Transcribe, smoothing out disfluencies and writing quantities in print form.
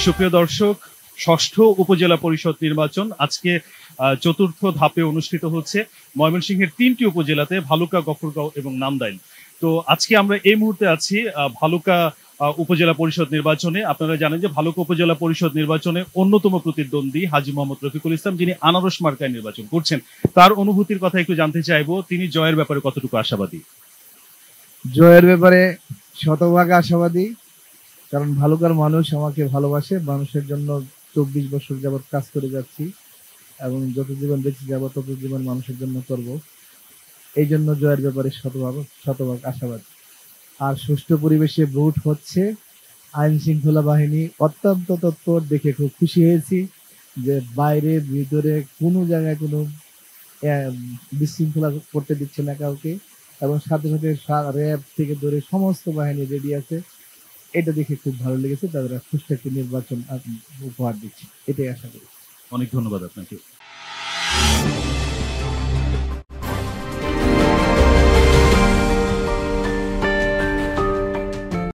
সুপ্রিয় দর্শক, ষষ্ঠ উপজেলা পরিষদ নির্বাচন আজকে চতুর্থ ধাপে অনুষ্ঠিত হচ্ছে ময়মনসিংহের 3টি উপজেলাতে, ভালুকা, গফরগাঁও এবং নান্দাইল। তো আজকে আমরা এই মুহূর্তে আছি ভালুকা উপজেলা পরিষদ নির্বাচনে। আপনারা জানেন যে ভালুকা উপজেলা পরিষদ নির্বাচনে অন্যতম প্রতিদ্বন্দ্বী হাজী মোহাম্মদ রফিকুল ইসলাম, যিনি আনারস মার্কায় নির্বাচন করছেন। তার অনুভূতির কথা একটু জানতে চাইবো, তিনি জয়ের ব্যাপারে কতটুকু আশাবাদী? জয়ের ব্যাপারে শতভাগ আশাবাদী, কারণ ভালুকার মানুষ আমাকে ভালোবাসে। মানুষের জন্য 24 বছর যাবৎ কাজ করে যাচ্ছি এবং যত জীবন বেঁচে যাব তত জীবন মানুষের জন্য করব। এই জন্য জয়ের ব্যাপারে শতভাগ আশাবাদী। আর সুষ্ঠু পরিবেশে ভোট হচ্ছে, আইন শৃঙ্খলা বাহিনী অত্যন্ত তৎপর, দেখে খুব খুশি হয়েছি যে বাইরে ভিতরে কোনো জায়গায় কোনো বিশৃঙ্খলা করতে দিচ্ছে না কাউকে, এবং সাথে সাথে র্যাব থেকে ধরে সমস্ত বাহিনী রেডি আছে। এটা দেখে খুব ভালো লেগেছে। তাদের সুষ্ঠু একটি নির্বাচন উপহার দিচ্ছে, এটাই আশা করি। অনেক ধন্যবাদ আপনাকে।